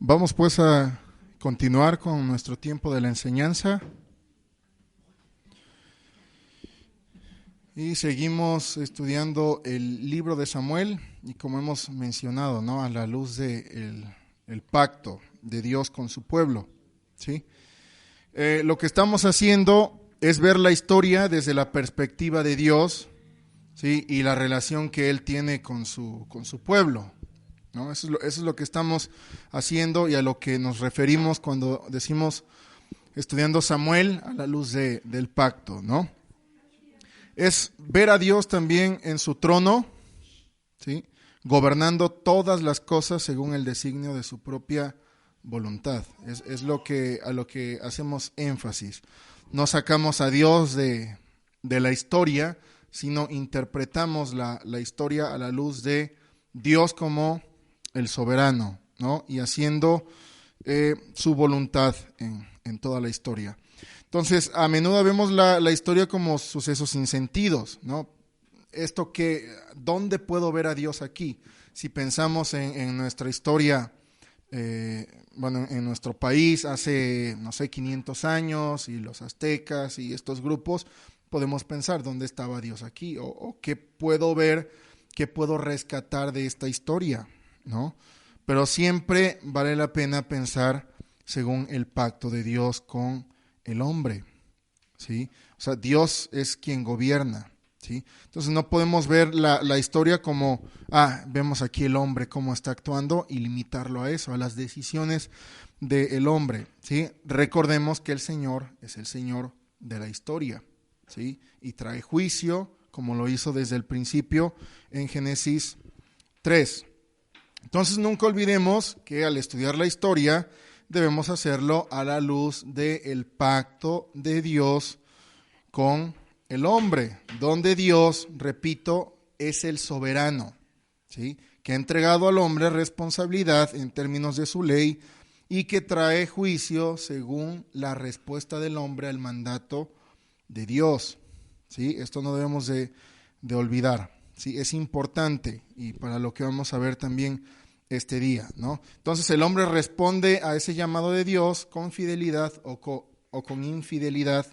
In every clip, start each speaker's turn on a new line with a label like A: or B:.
A: Vamos pues a continuar con nuestro tiempo de la enseñanza y seguimos estudiando el libro de Samuel y como hemos mencionado, ¿no? A la luz de el pacto de Dios con su pueblo, ¿sí? Lo que estamos haciendo es ver la historia desde la perspectiva de Dios, ¿sí? Y la relación que Él tiene con su pueblo, ¿no? Eso es lo que estamos haciendo y a lo que nos referimos cuando decimos estudiando Samuel a la luz del pacto, ¿no? Es ver a Dios también en su trono, ¿sí? Gobernando todas las cosas según el designio de su propia voluntad. Es a lo que hacemos énfasis. No sacamos a Dios de la historia, sino interpretamos la historia a la luz de Dios como el soberano, ¿no? Y haciendo su voluntad en toda la historia. Entonces, a menudo vemos la historia como sucesos sin sentidos, ¿no? ¿Dónde puedo ver a Dios aquí? Si pensamos en nuestra historia, en nuestro país hace, 500 años, y los aztecas y estos grupos, podemos pensar, ¿dónde estaba Dios aquí? O ¿qué puedo ver, qué puedo rescatar de esta historia, ¿no? Pero siempre vale la pena pensar según el pacto de Dios con el hombre, ¿sí? O sea, Dios es quien gobierna, ¿sí? Entonces no podemos ver la historia como, vemos aquí el hombre cómo está actuando y limitarlo a eso, a las decisiones del hombre, ¿sí? Recordemos que el Señor es el Señor de la historia, ¿sí? Y trae juicio, como lo hizo desde el principio en Génesis 3. Entonces nunca olvidemos que al estudiar la historia debemos hacerlo a la luz del pacto de Dios con el hombre, donde Dios, repito, es el soberano, ¿sí? Que ha entregado al hombre responsabilidad en términos de su ley y que trae juicio según la respuesta del hombre al mandato de Dios, ¿sí? Esto no debemos de olvidar, ¿sí? Es importante y para lo que vamos a ver también este día, ¿no? Entonces el hombre responde a ese llamado de Dios con fidelidad o con infidelidad,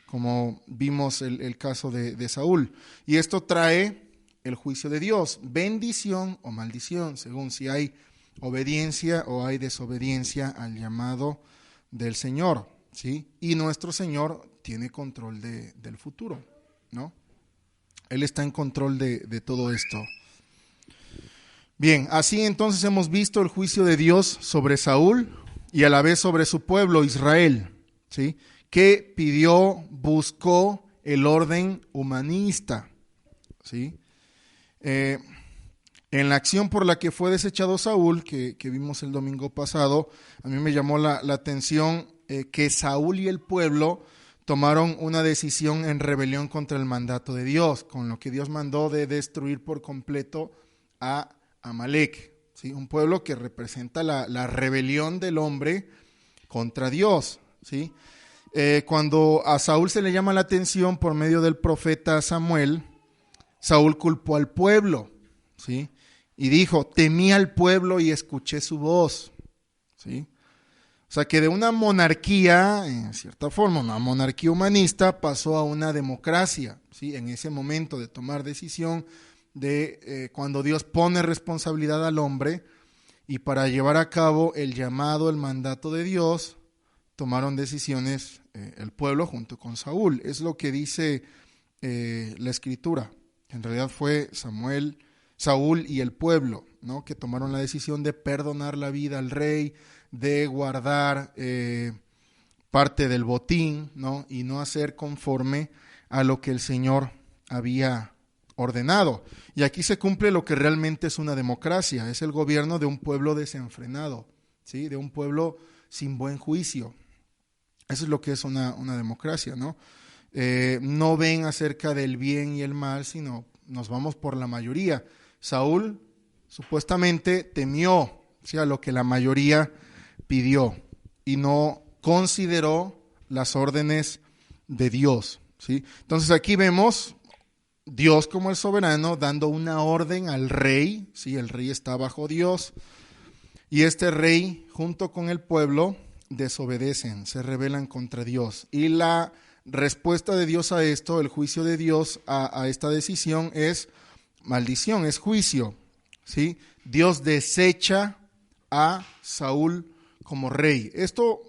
A: como vimos el caso de Saúl. Y esto trae el juicio de Dios, bendición o maldición, según si hay obediencia o hay desobediencia al llamado del Señor, ¿sí? Y nuestro Señor tiene control del futuro, ¿no? Él está en control de todo esto. Bien, así entonces hemos visto el juicio de Dios sobre Saúl y a la vez sobre su pueblo Israel, ¿sí? Que buscó el orden humanista, ¿sí? En la acción por la que fue desechado Saúl, que vimos el domingo pasado, a mí me llamó la atención que Saúl y el pueblo tomaron una decisión en rebelión contra el mandato de Dios, con lo que Dios mandó de destruir por completo a Amalek, ¿sí? Un pueblo que representa la rebelión del hombre contra Dios, ¿sí? Cuando a Saúl se le llama la atención por medio del profeta Samuel, Saúl culpó al pueblo, ¿sí? Y dijo, temí al pueblo y escuché su voz, ¿sí? O sea que de una monarquía, en cierta forma, una monarquía humanista, pasó a una democracia, ¿sí? En ese momento de tomar decisión, cuando Dios pone responsabilidad al hombre y para llevar a cabo el llamado, el mandato de Dios, tomaron decisiones el pueblo junto con Saúl. Es lo que dice la Escritura. En realidad fue Saúl y el pueblo, ¿no? Que tomaron la decisión de perdonar la vida al rey, de guardar parte del botín, ¿no? Y no hacer conforme a lo que el Señor había ordenado. Y aquí se cumple lo que realmente es una democracia, es el gobierno de un pueblo desenfrenado, ¿sí? De un pueblo sin buen juicio. Eso es lo que es una democracia, ¿no? No ven acerca del bien y el mal, sino nos vamos por la mayoría. Saúl supuestamente temió, ¿sí? A lo que la mayoría pidió y no consideró las órdenes de Dios, ¿sí? Entonces aquí vemos Dios como el soberano dando una orden al rey, ¿sí? El rey está bajo Dios, Y este rey, junto con el pueblo, desobedecen, se rebelan contra Dios. Y la respuesta de Dios a esto, el juicio de Dios a esta decisión es maldición, es juicio, ¿sí? Dios desecha a Saúl como rey. Esto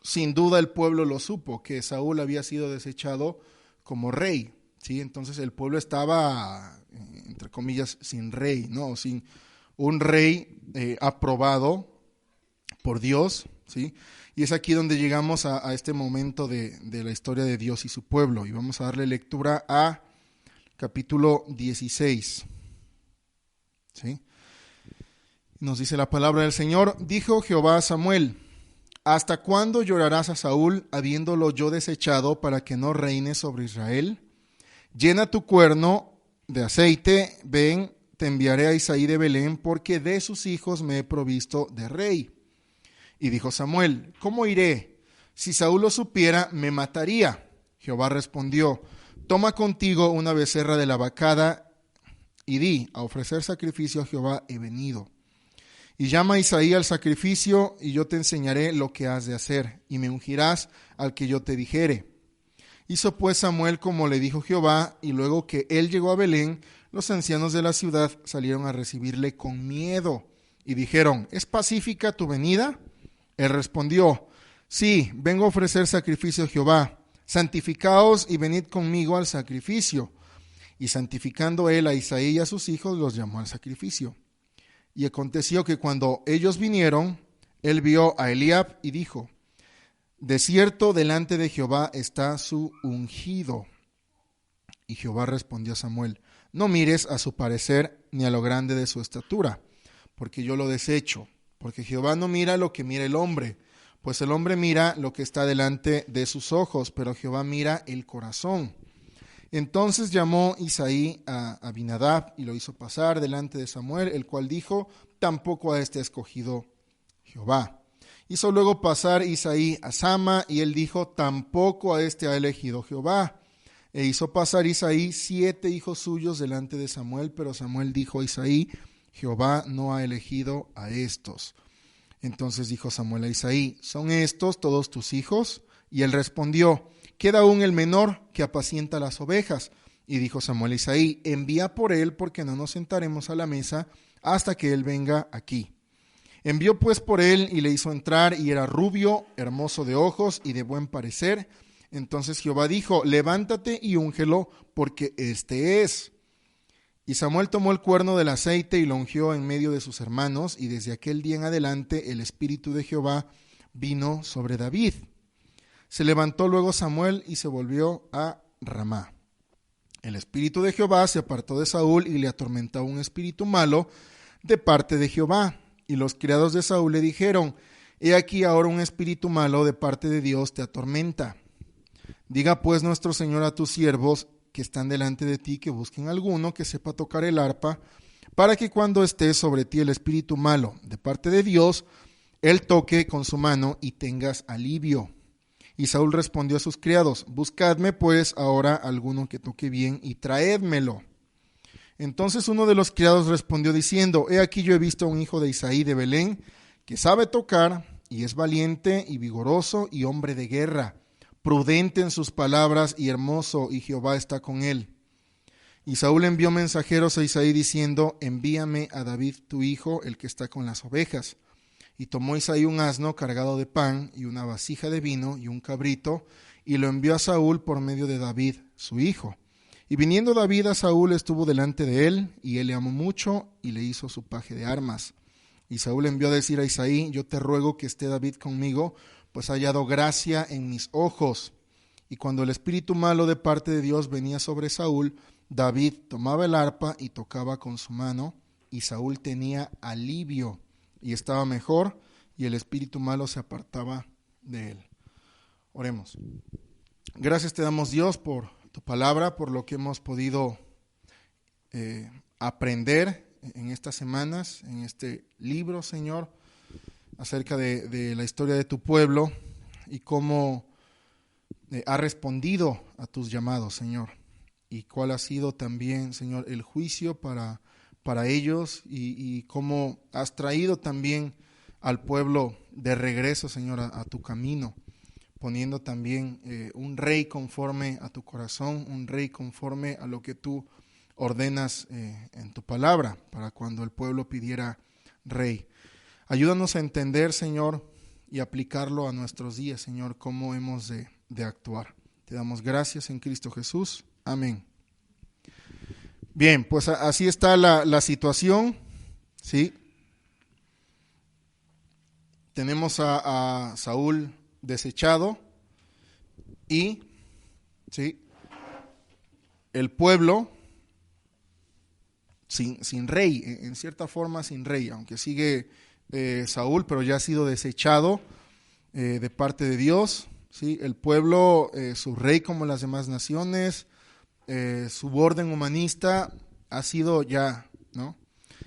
A: sin duda el pueblo lo supo, que Saúl había sido desechado como rey, ¿sí? Entonces el pueblo estaba, entre comillas, sin rey, ¿no? Sin un rey aprobado por Dios, ¿sí? Y es aquí donde llegamos a este momento de la historia de Dios y su pueblo. Y vamos a darle lectura a capítulo 16, ¿sí? Nos dice la palabra del Señor: dijo Jehová a Samuel: ¿hasta cuándo llorarás a Saúl, habiéndolo yo desechado, para que no reine sobre Israel? Llena tu cuerno de aceite, ven, te enviaré a Isaí de Belén, porque de sus hijos me he provisto de rey. Y dijo Samuel: ¿cómo iré? Si Saúl lo supiera, me mataría. Jehová respondió: toma contigo una becerra de la vacada y di: a ofrecer sacrificio a Jehová he venido. Y llama a Isaí al sacrificio, y yo te enseñaré lo que has de hacer, y me ungirás al que yo te dijere. Hizo pues Samuel como le dijo Jehová, y luego que él llegó a Belén, los ancianos de la ciudad salieron a recibirle con miedo, y dijeron: ¿es pacífica tu venida? Él respondió: sí, vengo a ofrecer sacrificio a Jehová. Santificaos y venid conmigo al sacrificio. Y santificando él a Isaí y a sus hijos, los llamó al sacrificio. Y aconteció que cuando ellos vinieron, él vio a Eliab y dijo: de cierto, delante de Jehová está su ungido. Y Jehová respondió a Samuel: no mires a su parecer ni a lo grande de su estatura, porque yo lo desecho. Porque Jehová no mira lo que mira el hombre, pues el hombre mira lo que está delante de sus ojos, pero Jehová mira el corazón. Entonces llamó Isaí a Abinadab y lo hizo pasar delante de Samuel, el cual dijo: tampoco a este ha escogido Jehová. Hizo luego pasar Isaí a Sama, y él dijo: tampoco a este ha elegido Jehová. E hizo pasar Isaí 7 hijos suyos delante de Samuel, pero Samuel dijo a Isaí: Jehová no ha elegido a estos. Entonces dijo Samuel a Isaí: ¿son estos todos tus hijos? Y él respondió: queda aún el menor, que apacienta las ovejas. Y dijo Samuel a Isaí: envía por él, porque no nos sentaremos a la mesa hasta que él venga aquí. Envió pues por él, y le hizo entrar, y era rubio, hermoso de ojos y de buen parecer. Entonces Jehová dijo: levántate y úngelo, porque este es. Y Samuel tomó el cuerno del aceite y lo ungió en medio de sus hermanos, y desde aquel día en adelante el espíritu de Jehová vino sobre David. Se levantó luego Samuel y se volvió a Ramá. El espíritu de Jehová se apartó de Saúl, y le atormentaba un espíritu malo de parte de Jehová. Y los criados de Saúl le dijeron: he aquí ahora un espíritu malo de parte de Dios te atormenta. Diga pues nuestro Señor a tus siervos que están delante de ti, que busquen alguno que sepa tocar el arpa, para que cuando esté sobre ti el espíritu malo de parte de Dios, él toque con su mano y tengas alivio. Y Saúl respondió a sus criados: buscadme pues ahora alguno que toque bien y traédmelo. Entonces uno de los criados respondió diciendo: he aquí yo he visto a un hijo de Isaí de Belén, que sabe tocar, y es valiente y vigoroso y hombre de guerra, prudente en sus palabras y hermoso, y Jehová está con él. Y Saúl envió mensajeros a Isaí diciendo: envíame a David tu hijo, el que está con las ovejas. Y tomó Isaí un asno cargado de pan y una vasija de vino y un cabrito, y lo envió a Saúl por medio de David su hijo. Y viniendo David a Saúl, estuvo delante de él, y él le amó mucho y le hizo su paje de armas. Y Saúl envió a decir a Isaí: yo te ruego que esté David conmigo, pues ha hallado gracia en mis ojos. Y cuando el espíritu malo de parte de Dios venía sobre Saúl, David tomaba el arpa y tocaba con su mano, y Saúl tenía alivio y estaba mejor, y el espíritu malo se apartaba de él. Oremos. Gracias te damos, Dios, por tu palabra, por lo que hemos podido aprender en estas semanas, en este libro, Señor, acerca de la historia de tu pueblo y cómo ha respondido a tus llamados, Señor, y cuál ha sido también, Señor, el juicio para ellos, y cómo has traído también al pueblo de regreso, Señor, a tu camino, poniendo también un rey conforme a tu corazón, un rey conforme a lo que tú ordenas en tu palabra, para cuando el pueblo pidiera rey. Ayúdanos a entender, Señor, y aplicarlo a nuestros días, Señor, cómo hemos de actuar. Te damos gracias en Cristo Jesús. Amén. Bien, pues así está la situación, ¿sí? Tenemos a Saúl desechado y, ¿sí?, el pueblo sin rey, en cierta forma sin rey, aunque sigue Saúl, pero ya ha sido desechado de parte de Dios, ¿sí? El pueblo, su rey como las demás naciones, su orden humanista ha sido ya, ¿no?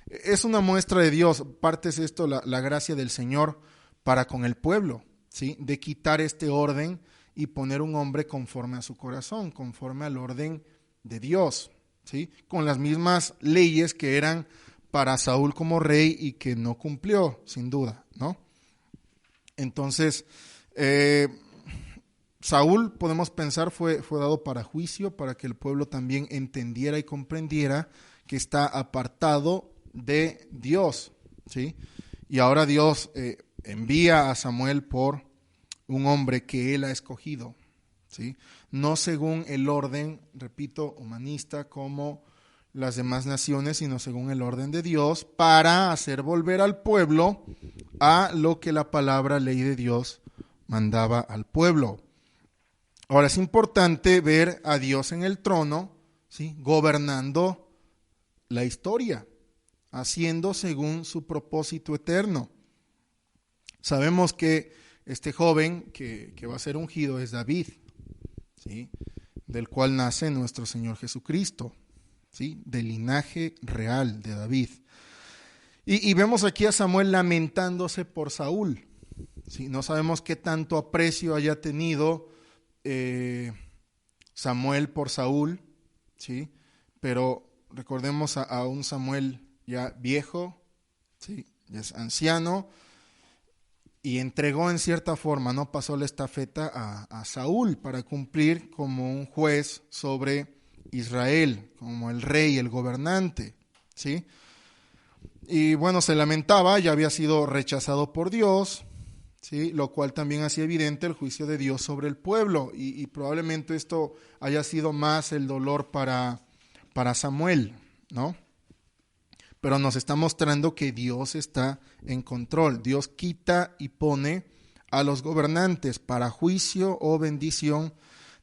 A: Es una muestra de Dios, parte es esto, la gracia del Señor para con el pueblo, ¿sí? De quitar este orden y poner un hombre conforme a su corazón, conforme al orden de Dios, ¿sí? Con las mismas leyes que eran para Saúl como rey y que no cumplió, sin duda, ¿no? Entonces, Saúl, podemos pensar, fue dado para juicio, para que el pueblo también entendiera y comprendiera que está apartado de Dios, ¿sí? Y ahora Dios envía a Samuel por un hombre que él ha escogido, ¿sí? No según el orden, repito, humanista como las demás naciones, sino según el orden de Dios, para hacer volver al pueblo a lo que la palabra ley de Dios mandaba al pueblo. Ahora es importante ver a Dios en el trono, ¿sí?, gobernando la historia, haciendo según su propósito eterno. Sabemos que este joven que va a ser ungido es David, ¿sí?, del cual nace nuestro Señor Jesucristo, ¿sí?, del linaje real de David. Y vemos aquí a Samuel lamentándose por Saúl, ¿sí? No sabemos qué tanto aprecio haya tenido Samuel por Saúl, ¿sí?, pero recordemos a un Samuel ya viejo, ¿sí?, ya es anciano, y entregó en cierta forma, no pasó la estafeta a Saúl para cumplir como un juez sobre Israel, como el rey, el gobernante, ¿sí? Y bueno, se lamentaba, ya había sido rechazado por Dios, ¿sí?, lo cual también hacía evidente el juicio de Dios sobre el pueblo, y probablemente esto haya sido más el dolor para Samuel, ¿no? Pero nos está mostrando que Dios está en control. Dios quita y pone a los gobernantes para juicio o bendición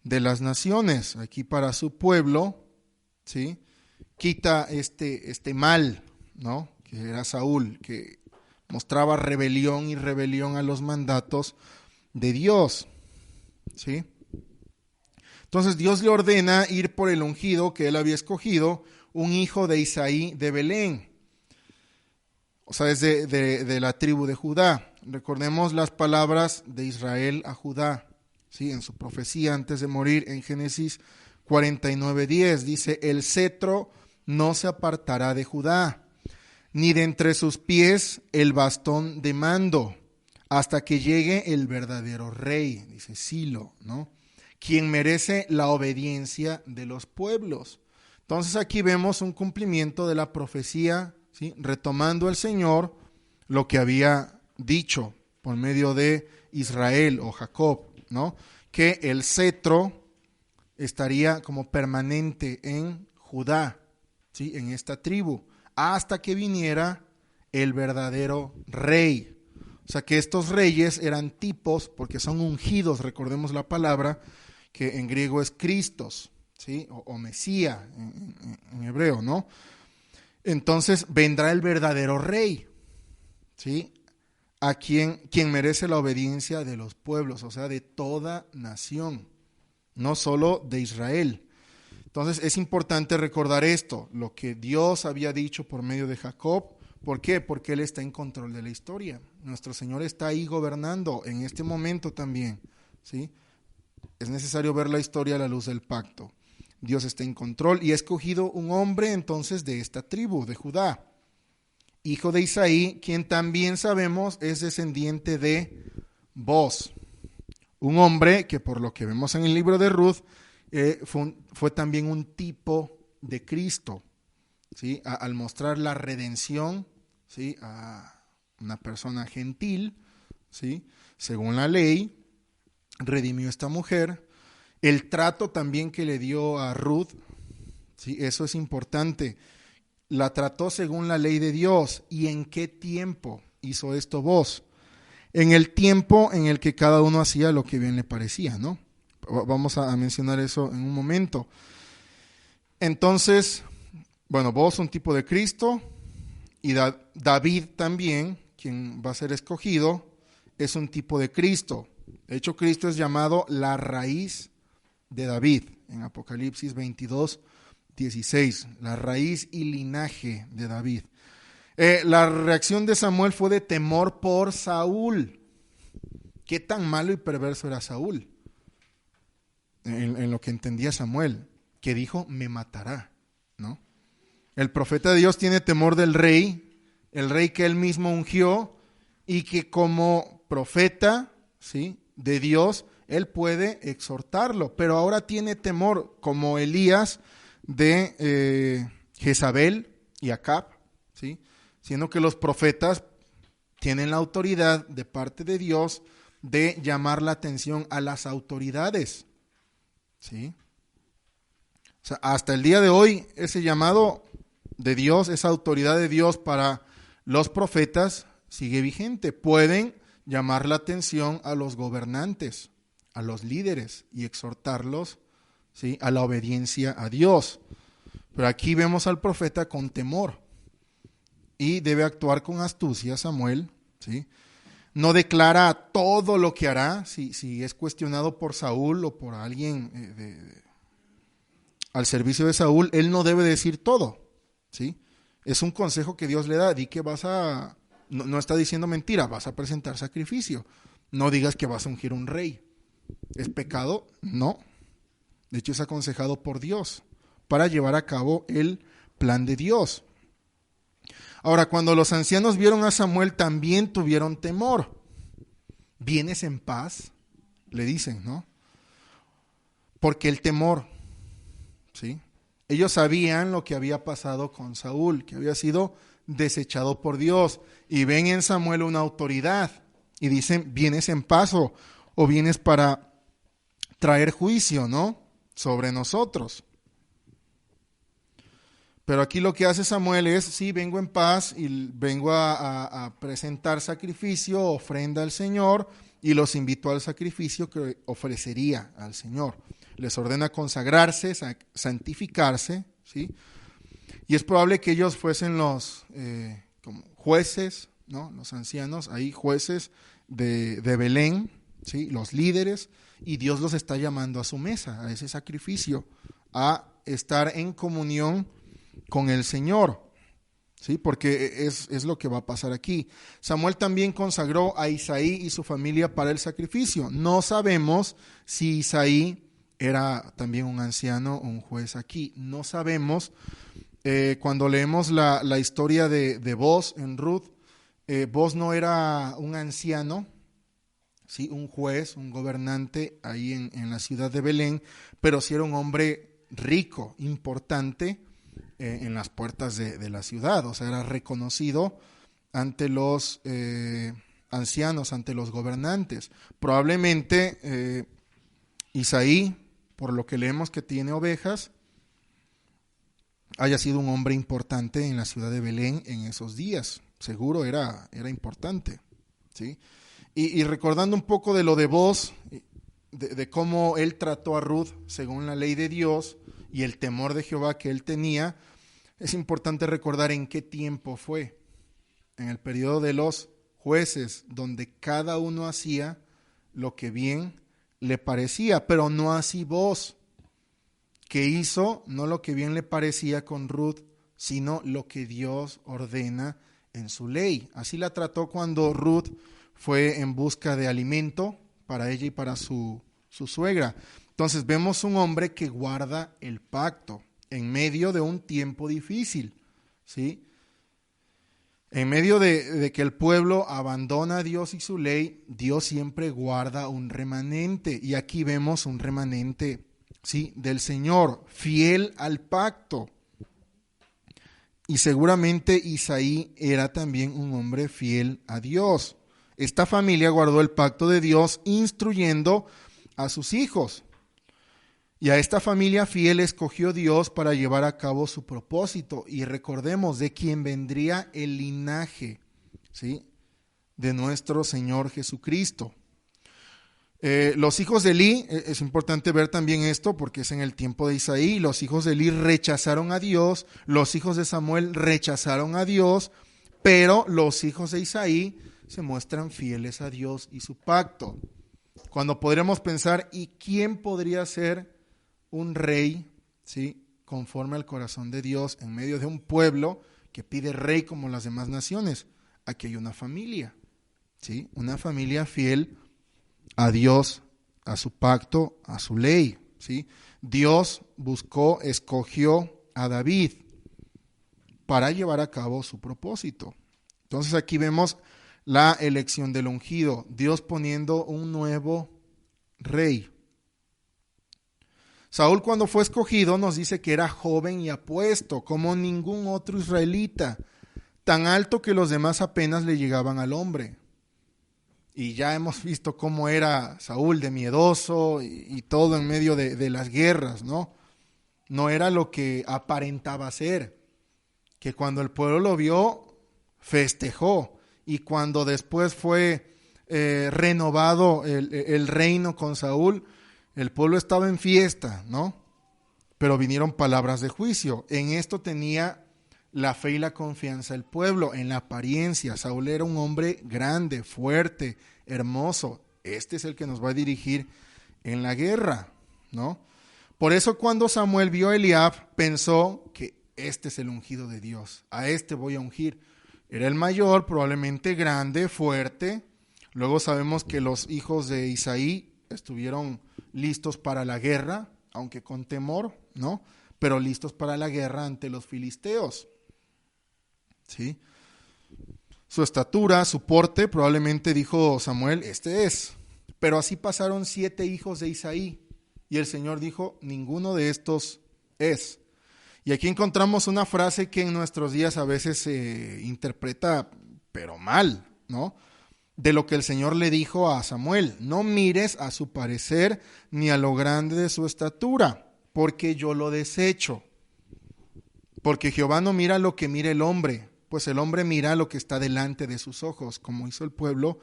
A: de las naciones. Aquí para su pueblo, ¿sí?, quita este mal, ¿no?, que era Saúl, que mostraba rebelión y rebelión a los mandatos de Dios, ¿sí? Entonces Dios le ordena ir por el ungido que él había escogido, un hijo de Isaí de Belén, o sea, es de la tribu de Judá. Recordemos las palabras de Israel a Judá, ¿sí?, en su profecía antes de morir en Génesis 49:10, dice: el cetro no se apartará de Judá, ni de entre sus pies el bastón de mando, hasta que llegue el verdadero rey, dice Silo, ¿no?, quien merece la obediencia de los pueblos. Entonces aquí vemos un cumplimiento de la profecía, ¿sí?, retomando el Señor lo que había dicho por medio de Israel o Jacob, ¿no?, que el cetro estaría como permanente en Judá, ¿sí?, en esta tribu, hasta que viniera el verdadero rey. O sea que estos reyes eran tipos, porque son ungidos, recordemos la palabra, que en griego es Christos, ¿sí?, o Mesía en hebreo, ¿no? Entonces vendrá el verdadero rey, ¿sí?, a quien merece la obediencia de los pueblos, o sea, de toda nación, no solo de Israel. Entonces es importante recordar esto, lo que Dios había dicho por medio de Jacob. ¿Por qué? Porque Él está en control de la historia. Nuestro Señor está ahí gobernando en este momento también, ¿sí? Es necesario ver la historia a la luz del pacto. Dios está en control y ha escogido un hombre entonces de esta tribu, de Judá. hijo de Isaí, quien también sabemos es descendiente de Booz, un hombre que por lo que vemos en el libro de Ruth, fue también un tipo de Cristo, ¿sí? Al mostrar la redención, ¿sí? A una persona gentil, ¿sí? Según la ley, redimió a esta mujer. El trato también que le dio a Ruth, ¿sí? Eso es importante. La trató según la ley de Dios. ¿Y en qué tiempo hizo esto Booz? En el tiempo en el que cada uno hacía lo que bien le parecía, ¿no? Vamos a mencionar eso en un momento. Entonces, bueno, Booz, un tipo de Cristo, y David también, quien va a ser escogido, es un tipo de Cristo. De hecho, Cristo es llamado la raíz de David, en Apocalipsis 22:16, la raíz y linaje de David. La reacción de Samuel fue de temor por Saúl. ¿Qué tan malo y perverso era Saúl? En lo que entendía Samuel, que dijo, me matará, ¿no? El profeta de Dios tiene temor del rey, el rey que él mismo ungió, y que como profeta, ¿sí?, de Dios, él puede exhortarlo, pero ahora tiene temor, como Elías de Jezabel y Acab, ¿sí?, siendo que los profetas tienen la autoridad de parte de Dios de llamar la atención a las autoridades, ¿sí? O sea, hasta el día de hoy, ese llamado de Dios, esa autoridad de Dios para los profetas sigue vigente. Pueden llamar la atención a los gobernantes, a los líderes y exhortarlos, ¿sí?, a la obediencia a Dios. Pero aquí vemos al profeta con temor y debe actuar con astucia Samuel, ¿sí? No declara todo lo que hará, si es cuestionado por Saúl o por alguien al servicio de Saúl, él no debe decir todo, ¿sí? Es un consejo que Dios le da, di que no está diciendo mentira, vas a presentar sacrificio, no digas que vas a ungir un rey. ¿Es pecado? No. De hecho es aconsejado por Dios para llevar a cabo el plan de Dios. Ahora, cuando los ancianos vieron a Samuel, también tuvieron temor. ¿Vienes en paz? Le dicen, ¿no? Porque el temor, ¿sí? Ellos sabían lo que había pasado con Saúl, que había sido desechado por Dios, y ven en Samuel una autoridad, y dicen, ¿vienes en paz o vienes para traer juicio, ¿no?, sobre nosotros? Pero aquí lo que hace Samuel es, sí, vengo en paz y vengo a presentar sacrificio, ofrenda al Señor, y los invito al sacrificio que ofrecería al Señor. Les ordena consagrarse, santificarse, ¿sí? Y es probable que ellos fuesen los como jueces, ¿no?, los ancianos, ahí jueces de Belén, ¿sí?, los líderes, y Dios los está llamando a su mesa, a ese sacrificio, a estar en comunión con el Señor, ¿sí? Porque es lo que va a pasar aquí. Samuel también consagró a Isaí y su familia para el sacrificio. No sabemos si Isaí era también un anciano o un juez aquí. No sabemos. Cuando leemos la historia de Booz en Ruth, Booz no era un anciano, ¿sí?, un juez, un gobernante ahí en la ciudad de Belén, pero sí era un hombre rico, importante, en las puertas de la ciudad. O sea, era reconocido ante los ancianos, ante los gobernantes. Probablemente Isaí, por lo que leemos que tiene ovejas, haya sido un hombre importante en la ciudad de Belén en esos días. Seguro era importante, ¿sí? Y recordando un poco de lo de Booz, de cómo él trató a Ruth según la ley de Dios y el temor de Jehová que él tenía, es importante recordar en qué tiempo fue. En el periodo de los jueces, donde cada uno hacía lo que bien le parecía, pero no así Booz, que hizo no lo que bien le parecía con Ruth, sino lo que Dios ordena en su ley. Así la trató cuando Ruth fue en busca de alimento para ella y para su suegra. Entonces vemos un hombre que guarda el pacto en medio de un tiempo difícil, ¿sí? En medio de que el pueblo abandona a Dios y su ley, Dios siempre guarda un remanente. Y aquí vemos un remanente, ¿sí?, del Señor, fiel al pacto. Y seguramente Isaí era también un hombre fiel a Dios. Esta familia guardó el pacto de Dios instruyendo a sus hijos. Y a esta familia fiel escogió Dios para llevar a cabo su propósito. Y recordemos de quién vendría el linaje, ¿sí?, de nuestro Señor Jesucristo. Los hijos de Elí, es importante ver también esto porque es en el tiempo de Isaí, los hijos de Elí rechazaron a Dios, los hijos de Samuel rechazaron a Dios, pero los hijos de Isaí se muestran fieles a Dios y su pacto. Cuando podremos pensar, ¿y quién podría ser un rey, ¿sí?, conforme al corazón de Dios en medio de un pueblo que pide rey como las demás naciones? Aquí hay una familia, ¿sí?, una familia fiel a Dios, a su pacto, a su ley, ¿sí? Dios buscó, escogió a David para llevar a cabo su propósito. Entonces aquí vemos la elección del ungido, Dios poniendo un nuevo rey. Saúl, cuando fue escogido, nos dice que era joven y apuesto, como ningún otro israelita, tan alto que los demás apenas le llegaban al hombre. Y ya hemos visto cómo era Saúl de miedoso y todo en medio de las guerras, ¿no? No era lo que aparentaba ser, que cuando el pueblo lo vio, festejó. Y cuando después fue renovado el reino con Saúl, el pueblo estaba en fiesta, ¿no? Pero vinieron palabras de juicio. En esto tenía la fe y la confianza del pueblo, en la apariencia. Saúl era un hombre grande, fuerte, hermoso. Este es el que nos va a dirigir en la guerra, ¿no? Por eso cuando Samuel vio a Eliab, pensó que este es el ungido de Dios. A este voy a ungir. Era el mayor, probablemente grande, fuerte. Luego sabemos que los hijos de Isaí estuvieron listos para la guerra, aunque con temor, ¿no? Pero listos para la guerra ante los filisteos. ¿Sí? Su estatura, su porte, probablemente dijo Samuel, este es. Pero así pasaron 7 hijos de Isaí. Y el Señor dijo, ninguno de estos es. Y aquí encontramos una frase que en nuestros días a veces se interpreta, pero mal, ¿no? De lo que el Señor le dijo a Samuel, no mires a su parecer ni a lo grande de su estatura, porque yo lo desecho. Porque Jehová no mira lo que mira el hombre, pues el hombre mira lo que está delante de sus ojos, como hizo el pueblo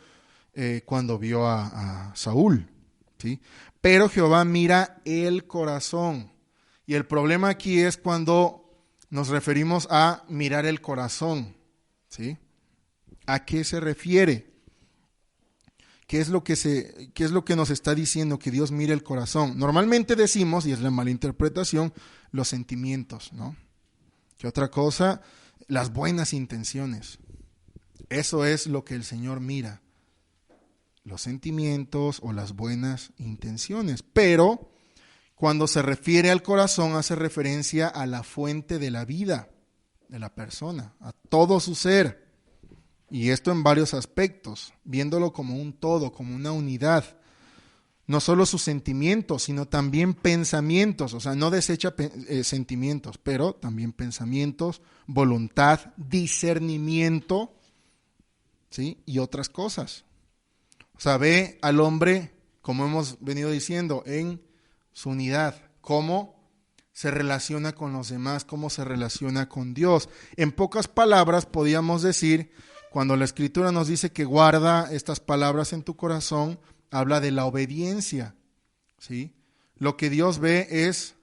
A: cuando vio a Saúl, ¿sí? Pero Jehová mira el corazón. Y el problema aquí es cuando nos referimos a mirar el corazón, ¿sí? ¿A qué se refiere? ¿Qué es lo que nos está diciendo que Dios mire el corazón? Normalmente decimos, y es la malinterpretación, los sentimientos, ¿no? ¿Qué otra cosa? Las buenas intenciones. Eso es lo que el Señor mira. Los sentimientos o las buenas intenciones. Pero cuando se refiere al corazón hace referencia a la fuente de la vida de la persona, a todo su ser. Y esto en varios aspectos, viéndolo como un todo, como una unidad. No solo sus sentimientos, sino también pensamientos. O sea, no desecha sentimientos, pero también pensamientos, voluntad, discernimiento, ¿sí? Y otras cosas. O sea, ve al hombre, como hemos venido diciendo, en su unidad, cómo se relaciona con los demás, cómo se relaciona con Dios. En pocas palabras podíamos decir, cuando la Escritura nos dice que guarda estas palabras en tu corazón, habla de la obediencia, ¿sí? Lo que Dios ve es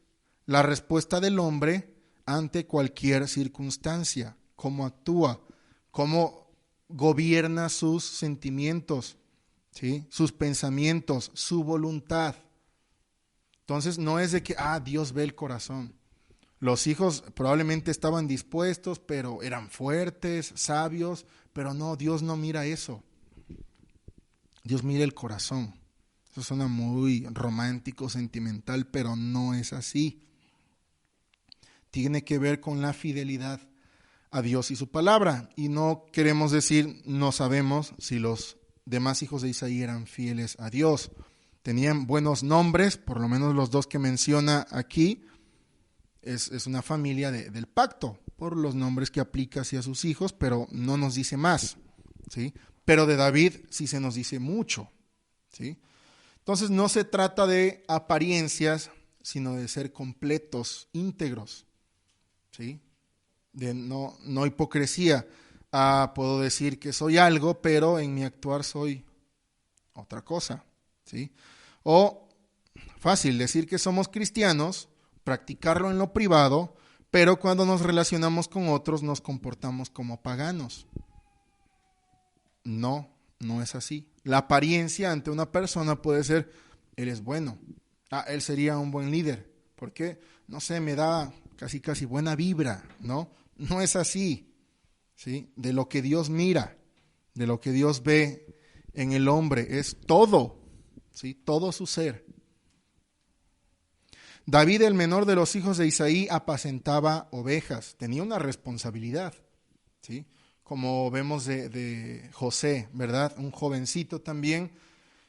A: la respuesta del hombre ante cualquier circunstancia, cómo actúa, cómo gobierna sus sentimientos, ¿sí? Sus pensamientos, su voluntad. Entonces no es de que, Dios ve el corazón. Los hijos probablemente estaban dispuestos, pero eran fuertes, sabios, pero no, Dios no mira eso. Dios mira el corazón. Eso suena muy romántico, sentimental, pero no es así. Tiene que ver con la fidelidad a Dios y su palabra. Y no queremos decir, no sabemos si los demás hijos de Isaí eran fieles a Dios. Tenían buenos nombres, por lo menos los dos que menciona aquí. Es una familia del pacto, por los nombres que aplica hacia sus hijos, pero no nos dice más, ¿sí? Pero de David sí se nos dice mucho, ¿sí? Entonces no se trata de apariencias, sino de ser completos, íntegros, ¿sí? De no hipocresía. Puedo decir que soy algo, pero en mi actuar soy otra cosa, ¿sí? O fácil decir que somos cristianos, practicarlo en lo privado, pero cuando nos relacionamos con otros nos comportamos como paganos. No es así. La apariencia ante una persona puede ser, él es bueno, él sería un buen líder, porque, no sé, me da casi buena vibra, ¿no? No es así, ¿sí? De lo que Dios mira, de lo que Dios ve en el hombre, es todo, ¿sí? Todo su ser. David, el menor de los hijos de Isaí, apacentaba ovejas, tenía una responsabilidad, ¿sí? Como vemos de José, ¿verdad? Un jovencito también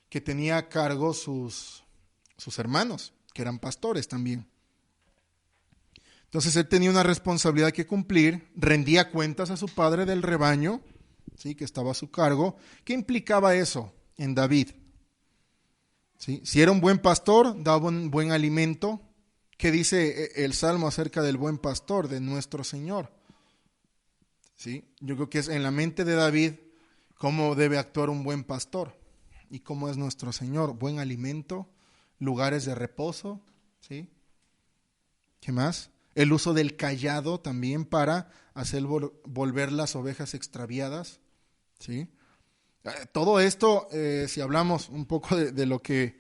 A: que tenía a cargo sus hermanos, que eran pastores también. Entonces él tenía una responsabilidad que cumplir, rendía cuentas a su padre del rebaño, ¿sí? Que estaba a su cargo. ¿Qué implicaba eso en David? ¿Sí? Si era un buen pastor, daba un buen alimento. ¿Qué dice el Salmo acerca del buen pastor, de nuestro Señor? ¿Sí? Yo creo que es en la mente de David cómo debe actuar un buen pastor y cómo es nuestro Señor. Buen alimento, lugares de reposo, ¿sí? ¿Qué más? El uso del cayado también para hacer volver las ovejas extraviadas, ¿sí? Todo esto, si hablamos un poco de lo que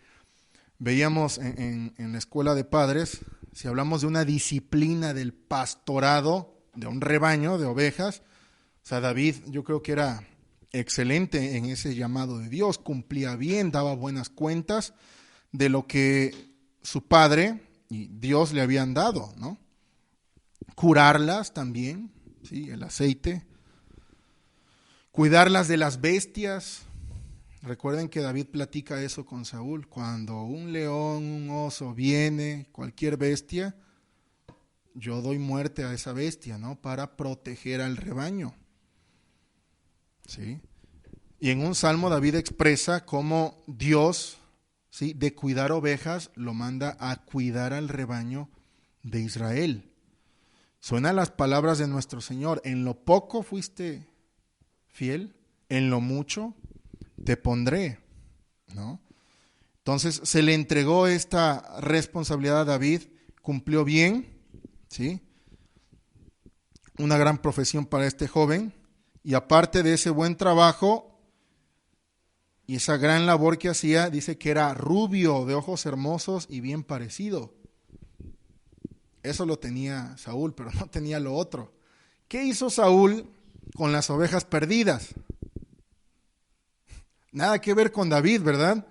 A: veíamos en la escuela de padres, si hablamos de una disciplina del pastorado de un rebaño de ovejas, o sea, David yo creo que era excelente en ese llamado de Dios, cumplía bien, daba buenas cuentas de lo que su padre y Dios le habían dado, ¿no? Curarlas también, ¿sí? El aceite, cuidarlas de las bestias. Recuerden que David platica eso con Saúl, cuando un león, un oso viene, cualquier bestia, yo doy muerte a esa bestia, ¿no? Para proteger al rebaño, ¿sí? Y en un salmo David expresa cómo Dios, ¿sí? De cuidar ovejas lo manda a cuidar al rebaño de Israel. Suenan las palabras de nuestro Señor: en lo poco fuiste fiel, en lo mucho te pondré, ¿no? Entonces se le entregó esta responsabilidad a David, cumplió bien, ¿sí? Una gran profesión para este joven, y aparte de ese buen trabajo y esa gran labor que hacía, dice que era rubio, de ojos hermosos y bien parecido. Eso lo tenía Saúl, pero no tenía lo otro. ¿Qué hizo Saúl con las ovejas perdidas? Nada que ver con David, ¿verdad?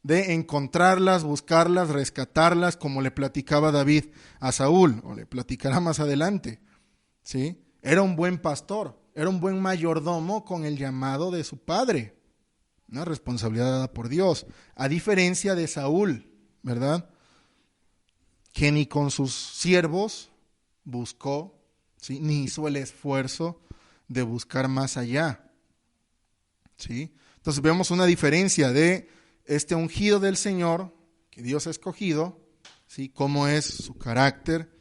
A: De encontrarlas, buscarlas, rescatarlas, como le platicaba David a Saúl, o le platicará más adelante, ¿sí? Era un buen pastor, era un buen mayordomo con el llamado de su padre, una responsabilidad dada por Dios, a diferencia de Saúl, ¿verdad? Que ni con sus siervos buscó, ¿sí? Ni hizo el esfuerzo de buscar más allá, ¿sí? Entonces vemos una diferencia de este ungido del Señor, que Dios ha escogido, ¿sí? Cómo es su carácter,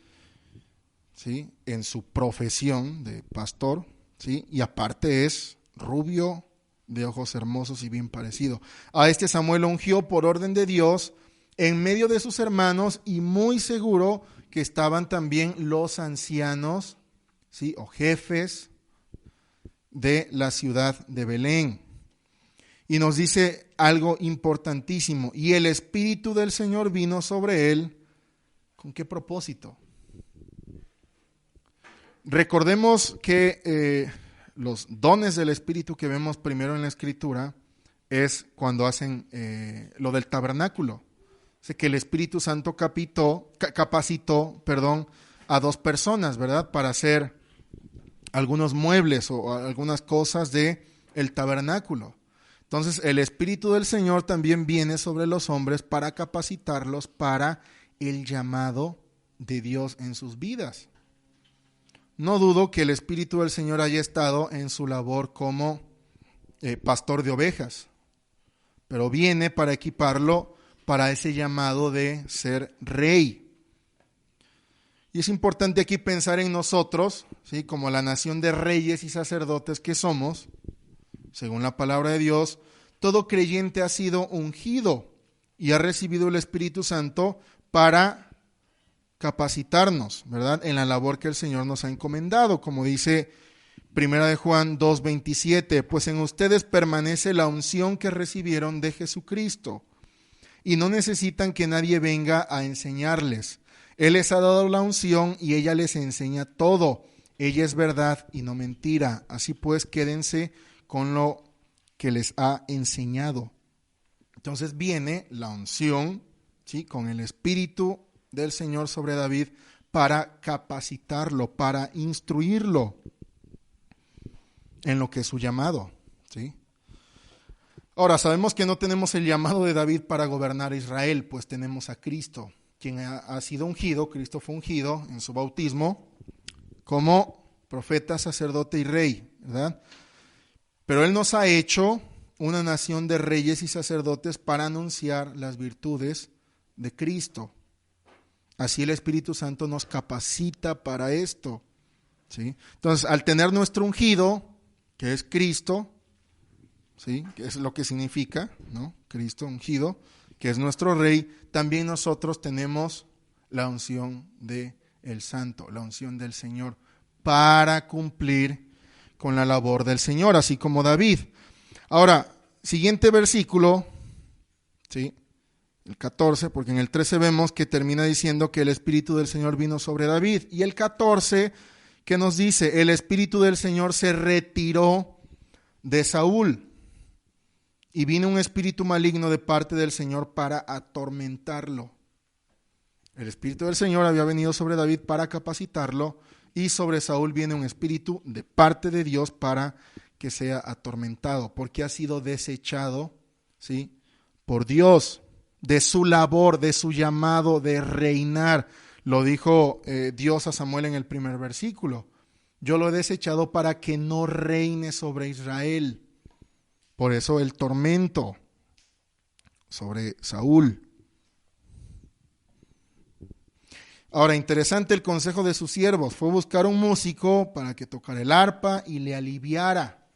A: ¿sí? En su profesión de pastor, ¿sí? Y aparte es rubio, de ojos hermosos y bien parecido. A este Samuel lo ungió por orden de Dios en medio de sus hermanos, y muy seguro que estaban también los ancianos, ¿sí? O jefes de la ciudad de Belén. Y nos dice algo importantísimo: y el Espíritu del Señor vino sobre él. ¿Con qué propósito? Recordemos que los dones del Espíritu que vemos primero en la Escritura es cuando hacen lo del tabernáculo. Sé que el Espíritu Santo capacitó a 2 personas, ¿verdad? Para hacer algunos muebles o algunas cosas de el tabernáculo. Entonces, el Espíritu del Señor también viene sobre los hombres para capacitarlos para el llamado de Dios en sus vidas. No dudo que el Espíritu del Señor haya estado en su labor como pastor de ovejas, pero viene para equiparlo para ese llamado de ser rey. Y es importante aquí pensar en nosotros, ¿sí? Como la nación de reyes y sacerdotes que somos. Según la palabra de Dios, todo creyente ha sido ungido y ha recibido el Espíritu Santo para capacitarnos, ¿verdad? En la labor que el Señor nos ha encomendado, como dice Primera de Juan 2:27, pues en ustedes permanece la unción que recibieron de Jesucristo y no necesitan que nadie venga a enseñarles. Él les ha dado la unción y ella les enseña todo. Ella es verdad y no mentira. Así pues, quédense con lo que les ha enseñado. Entonces viene la unción, ¿sí? Con el Espíritu del Señor sobre David para capacitarlo, para instruirlo en lo que es su llamado, ¿sí? Ahora, sabemos que no tenemos el llamado de David para gobernar Israel, pues tenemos a Cristo, quien ha sido ungido. Cristo fue ungido en su bautismo como profeta, sacerdote y rey, ¿verdad? Pero Él nos ha hecho una nación de reyes y sacerdotes para anunciar las virtudes de Cristo. Así el Espíritu Santo nos capacita para esto, ¿sí? Entonces, al tener nuestro ungido, que es Cristo, ¿sí? Que es lo que significa, ¿no? Cristo ungido, que es nuestro Rey, también nosotros tenemos la unción del Santo, la unción del Señor, para cumplir con la labor del Señor, así como David. Ahora, siguiente versículo, ¿sí? El 14, porque en el 13 vemos que termina diciendo que el Espíritu del Señor vino sobre David. Y el 14, que nos dice, el Espíritu del Señor se retiró de Saúl y vino un espíritu maligno de parte del Señor para atormentarlo. El Espíritu del Señor había venido sobre David para capacitarlo y sobre Saúl viene un espíritu de parte de Dios para que sea atormentado, porque ha sido desechado, ¿sí? Por Dios, de su labor, de su llamado de reinar. Lo dijo Dios a Samuel en el primer versículo. Yo lo he desechado para que no reine sobre Israel. Por eso el tormento sobre Saúl. Ahora, interesante el consejo de sus siervos. Fue buscar un músico para que tocara el arpa y le aliviara.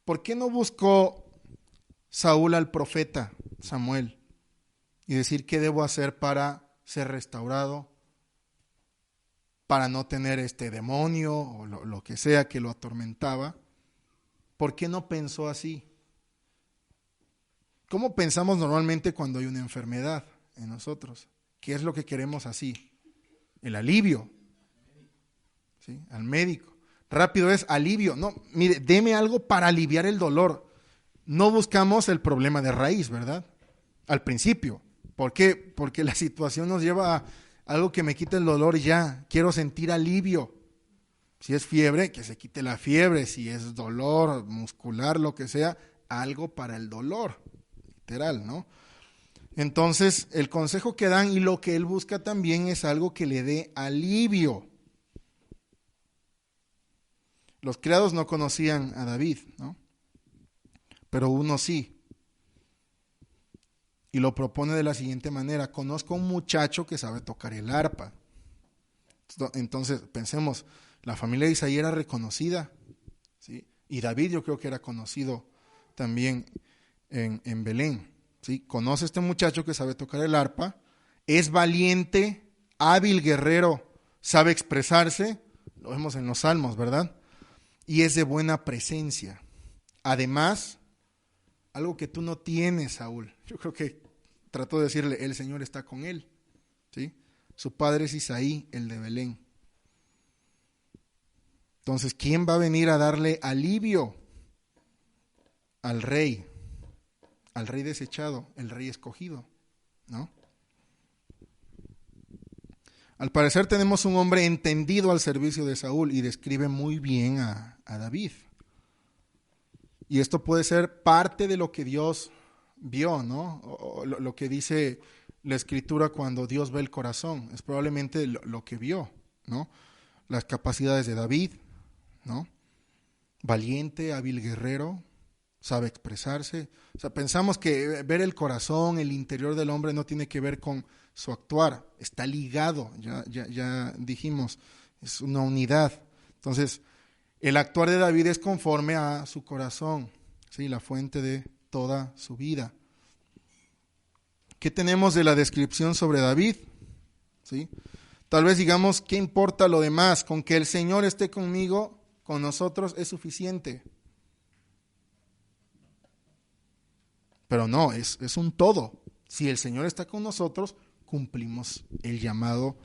A: ¿Por qué no buscó Saúl al profeta Samuel y decir qué debo hacer para ser restaurado, para no tener este demonio o lo que sea que lo atormentaba? ¿Por qué no pensó así? ¿Cómo pensamos normalmente cuando hay una enfermedad en nosotros? ¿Qué es lo que queremos así? El alivio, ¿sí? Al médico. Rápido es alivio. No, mire, deme algo para aliviar el dolor. No buscamos el problema de raíz, ¿verdad? Al principio. ¿Por qué? Porque la situación nos lleva a algo que me quite el dolor y ya. Quiero sentir alivio. Si es fiebre, que se quite la fiebre. Si es dolor muscular, lo que sea, algo para el dolor. Literal, ¿no? Entonces, el consejo que dan y lo que él busca también es algo que le dé alivio. Los criados no conocían a David, ¿no? Pero uno sí. Y lo propone de la siguiente manera: conozco a un muchacho que sabe tocar el arpa. Entonces, pensemos, la familia de Isaí era reconocida, ¿sí? Y David yo creo que era conocido también en Belén. ¿Sí? Conoce a este muchacho que sabe tocar el arpa, es valiente, hábil guerrero, sabe expresarse, lo vemos en los salmos, ¿verdad? Y es de buena presencia. Además, algo que tú no tienes, Saúl, yo creo que trató de decirle, el Señor está con él, ¿sí? Su padre es Isaí, el de Belén. Entonces, ¿quién va a venir a darle alivio al rey? Al rey desechado, el rey escogido, ¿no? Al parecer tenemos un hombre entendido al servicio de Saúl y describe muy bien a David. Y esto puede ser parte de lo que Dios vio, ¿no? O lo que dice la Escritura cuando Dios ve el corazón. Es probablemente lo que vio, ¿no? Las capacidades de David, ¿no? Valiente, hábil guerrero, sabe expresarse. O sea, pensamos que ver el corazón, el interior del hombre no tiene que ver con su actuar. Está ligado, ya dijimos, es una unidad. Entonces, el actuar de David es conforme a su corazón, ¿sí? La fuente de toda su vida. ¿Qué tenemos de la descripción sobre David? ¿Sí? Tal vez digamos, ¿qué importa lo demás? Con que el Señor esté conmigo, con nosotros, es suficiente. Pero no, es un todo. Si el Señor está con nosotros, cumplimos el llamado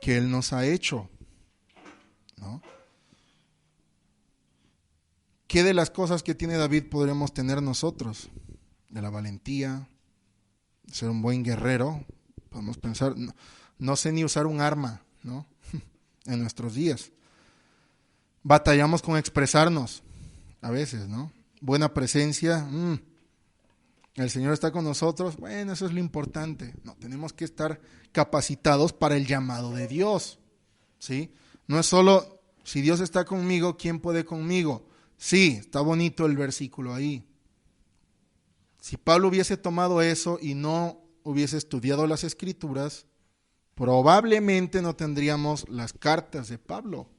A: que Él nos ha hecho, ¿no? ¿Qué de las cosas que tiene David podremos tener nosotros? De la valentía, ser un buen guerrero. Podemos pensar, no sé ni usar un arma, ¿no? En nuestros días. Batallamos con expresarnos, a veces, ¿no? Buena presencia, el Señor está con nosotros, bueno, eso es lo importante. No, tenemos que estar capacitados para el llamado de Dios, ¿sí? No es solo, si Dios está conmigo, ¿quién puede conmigo? Sí, está bonito el versículo ahí. Si Pablo hubiese tomado eso y no hubiese estudiado las Escrituras, probablemente no tendríamos las cartas de Pablo,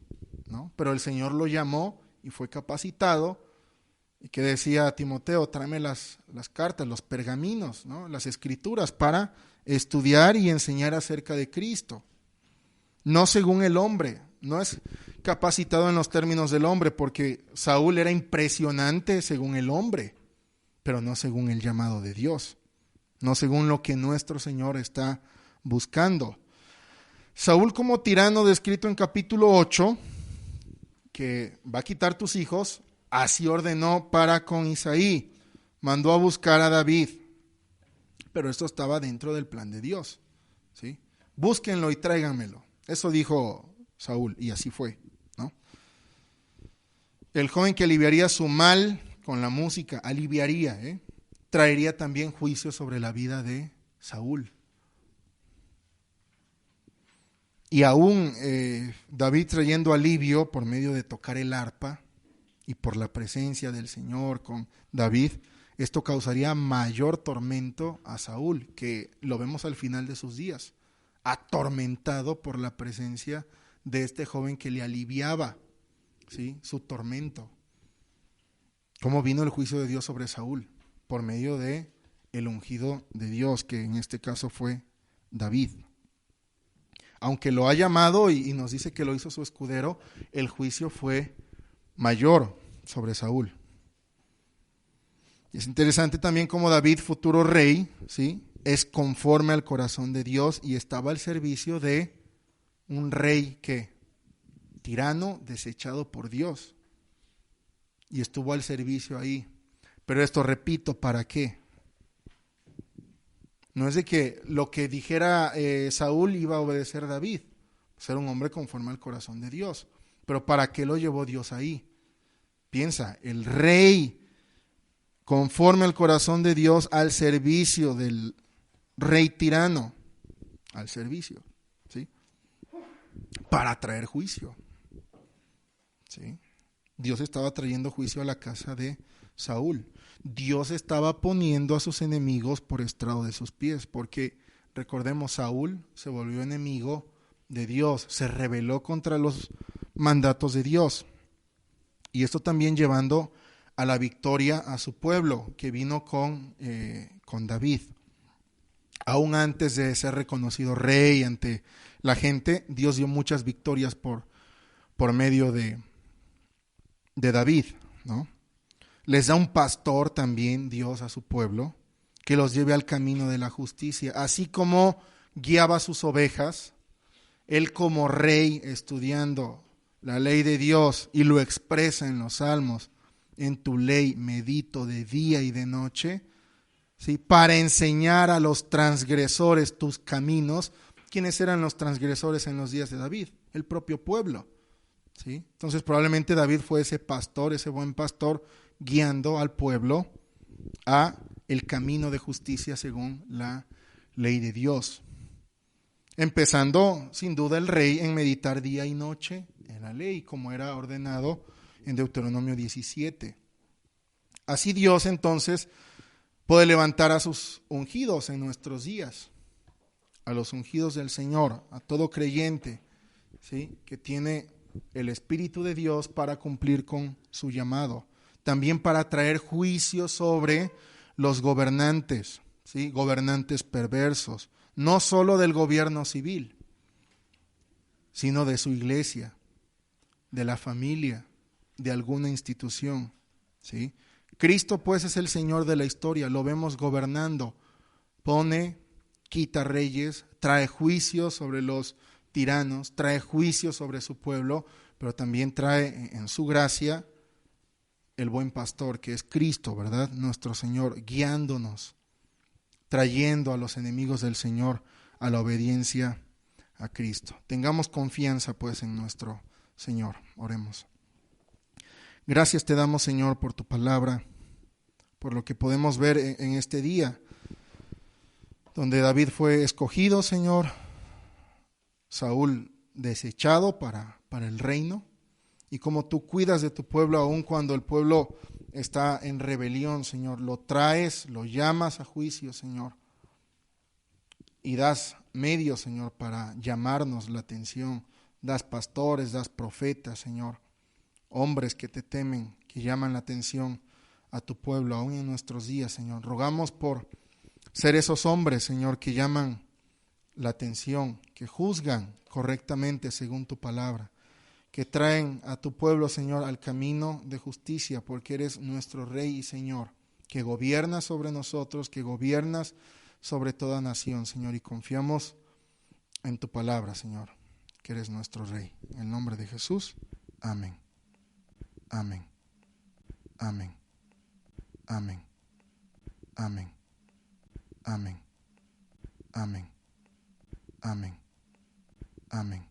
A: ¿no? Pero el Señor lo llamó y fue capacitado. Y que decía a Timoteo, tráeme las cartas, los pergaminos, ¿no? Las Escrituras para estudiar y enseñar acerca de Cristo. No según el hombre, no es capacitado en los términos del hombre, porque Saúl era impresionante según el hombre, pero no según el llamado de Dios, no según lo que nuestro Señor está buscando. Saúl como tirano descrito en capítulo 8, que va a quitar tus hijos, así ordenó para con Isaí, mandó a buscar a David, pero esto estaba dentro del plan de Dios, ¿sí? Búsquenlo y tráiganmelo. Eso dijo Saúl y así fue, ¿no? El joven que aliviaría su mal con la música, aliviaría, traería también juicio sobre la vida de Saúl. Y aún David trayendo alivio por medio de tocar el arpa y por la presencia del Señor con David, esto causaría mayor tormento a Saúl, que lo vemos al final de sus días, atormentado por la presencia de este joven que le aliviaba, ¿sí?, su tormento. ¿Cómo vino el juicio de Dios sobre Saúl? Por medio de el ungido de Dios, que en este caso fue David. Aunque lo ha llamado y nos dice que lo hizo su escudero, el juicio fue mayor sobre Saúl. Y es interesante también cómo David, futuro rey, ¿sí?, es conforme al corazón de Dios y estaba al servicio de un rey que tirano, desechado por Dios, y estuvo al servicio ahí. Pero esto, repito, ¿para qué? No es de que lo que dijera Saúl iba a obedecer David, ser un hombre conforme al corazón de Dios. Pero ¿para qué lo llevó Dios ahí? Piensa, el rey conforme al corazón de Dios al servicio del rey tirano, al servicio, ¿sí?, para traer juicio, ¿sí? Dios estaba trayendo juicio a la casa de Saúl. Dios estaba poniendo a sus enemigos por estrado de sus pies, porque recordemos, Saúl se volvió enemigo de Dios, se rebeló contra los mandatos de Dios, y esto también llevando a la victoria a su pueblo, que vino con David. Aún antes de ser reconocido rey ante la gente, Dios dio muchas victorias por medio de David, ¿no? Les da un pastor también Dios a su pueblo, que los lleve al camino de la justicia, así como guiaba a sus ovejas. Él como rey, estudiando la ley de Dios, y lo expresa en los salmos: en tu ley medito de día y de noche, ¿sí?, para enseñar a los transgresores tus caminos ¿Quiénes eran los transgresores en los días de David? El propio pueblo, ¿sí? Entonces probablemente David fue ese pastor, ese buen pastor, guiando al pueblo a el camino de justicia según la ley de Dios. Empezando, sin duda, el rey en meditar día y noche en la ley, como era ordenado en Deuteronomio 17. Así Dios entonces puede levantar a sus ungidos en nuestros días, a los ungidos del Señor, a todo creyente, ¿sí?, que tiene el Espíritu de Dios para cumplir con su llamado. También para traer juicio sobre los gobernantes, ¿sí?, gobernantes perversos, no solo del gobierno civil, sino de su iglesia, de la familia, de alguna institución, ¿sí? Cristo pues es el Señor de la historia, lo vemos gobernando, pone, quita reyes, trae juicio sobre los tiranos, trae juicio sobre su pueblo, pero también trae en su gracia el buen pastor que es Cristo, ¿verdad? Nuestro Señor, guiándonos, trayendo a los enemigos del Señor a la obediencia a Cristo. Tengamos confianza pues en nuestro Señor. Oremos. Gracias te damos, Señor, por tu palabra, por lo que podemos ver en este día, donde David fue escogido, Señor, Saúl desechado para el reino, y como tú cuidas de tu pueblo aun cuando el pueblo está en rebelión, Señor, lo traes, lo llamas a juicio, Señor, y das medios, Señor, para llamarnos la atención, das pastores, das profetas, Señor, hombres que te temen, que llaman la atención a tu pueblo, aún en nuestros días, Señor. Rogamos por ser esos hombres, Señor, que llaman la atención, que juzgan correctamente según tu palabra, que traen a tu pueblo, Señor, al camino de justicia, porque eres nuestro Rey y Señor, que gobiernas sobre nosotros, que gobiernas sobre toda nación, Señor, y confiamos en tu palabra, Señor, que eres nuestro Rey. En el nombre de Jesús, amén. Amén. Amén. Amén. Amén. Amén. Amén. Amén. Amén.